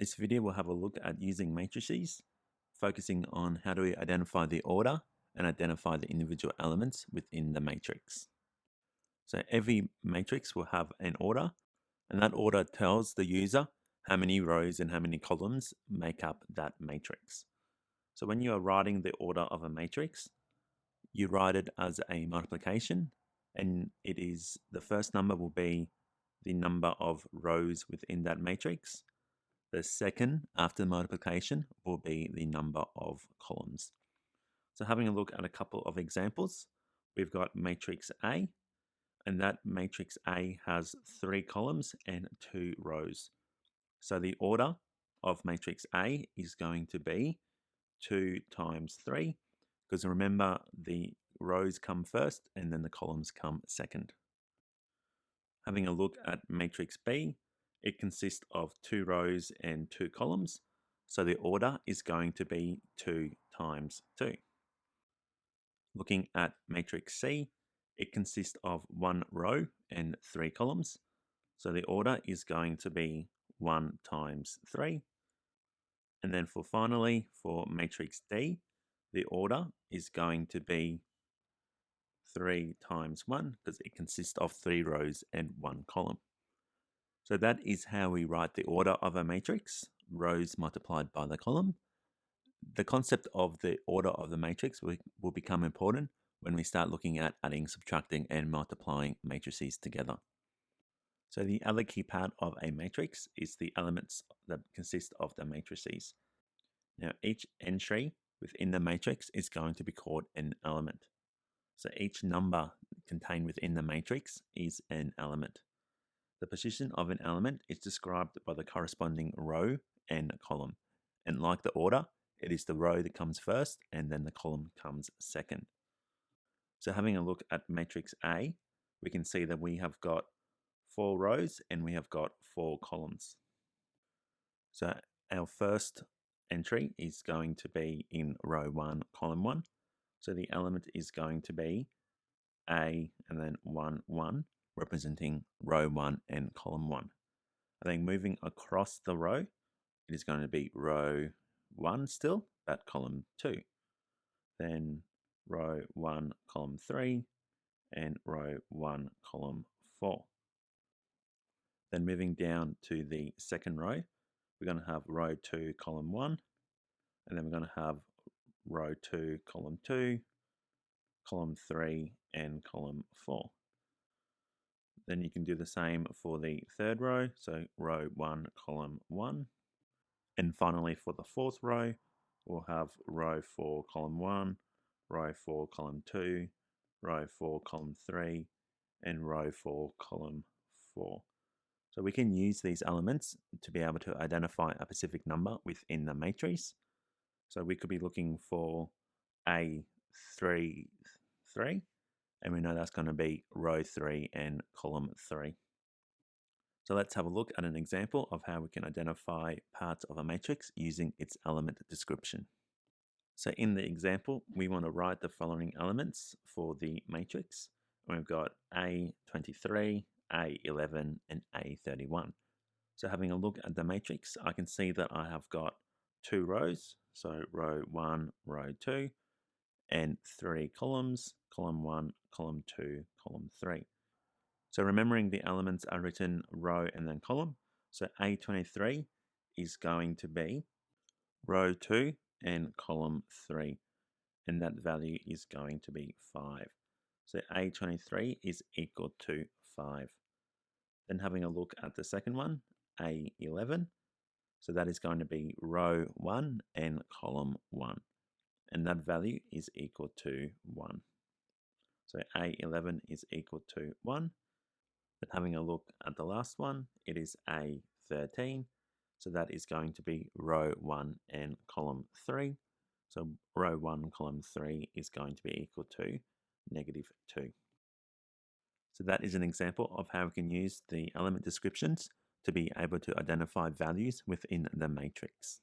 This video will have a look at using matrices, focusing on how do we identify the order and identify the individual elements within the matrix. So every matrix will have an order, and that order tells the user how many rows and how many columns make up that matrix. So when you are writing the order of a matrix, you write it as a multiplication, and it is the first number will be the number of rows within that matrix. The second after multiplication will be the number of columns. So having a look at a couple of examples, we've got matrix A, and that matrix A has 3 columns and 2 rows. So the order of matrix A is going to be 2 times 3, because remember the rows come first and then the columns come second. Having a look at matrix B, it consists of 2 rows and 2 columns, so the order is going to be 2 times 2. Looking at matrix C, it consists of 1 row and 3 columns, so the order is going to be 1 times 3. And then finally, for matrix D, the order is going to be 3 times 1 because it consists of 3 rows and 1 column. So that is how we write the order of a matrix, rows multiplied by the column. The concept of the order of the matrix will become important when we start looking at adding, subtracting, and multiplying matrices together. So the other key part of a matrix is the elements that consist of the matrices. Now each entry within the matrix is going to be called an element. So each number contained within the matrix is an element. The position of an element is described by the corresponding row and column. And like the order, it is the row that comes first and then the column comes second. So having a look at matrix A, we can see that we have got 4 rows and we have got 4 columns. So our first entry is going to be in row 1, column 1. So the element is going to be A and then 1, 1, representing row 1 and column 1. And then moving across the row, it is going to be row 1 still, but column 2. Then row 1, column 3, and row 1, column 4. Then moving down to the second row, we're going to have row 2, column 1, and then we're going to have row 2, column 2, column 3, and column 4. Then you can do the same for the third row, so row 1, column 1. And finally for the fourth row, we'll have row 4, column 1, row 4, column 2, row 4, column 3, and row 4, column 4. So we can use these elements to be able to identify a specific number within the matrix. So we could be looking for A3, 3, and we know that's going to be row 3 and column 3. So let's have a look at an example of how we can identify parts of a matrix using its element description. So in the example, we want to write the following elements for the matrix. We've got A23, A11, and A31. So having a look at the matrix, I can see that I have got 2 rows, so row 1, row 2, and 3 columns, column 1, column 2, column 3. So remembering the elements are written row and then column. So A23 is going to be row 2 and column 3. And that value is going to be 5. So A23 is equal to 5. Then having a look at the second one, A11. So that is going to be row 1 and column 1. And that value is equal to 1. So A11 is equal to 1. But having a look at the last one, it is A13. So that is going to be row 1 and column 3. So row 1, column 3 is going to be equal to -2. So that is an example of how we can use the element descriptions to be able to identify values within the matrix.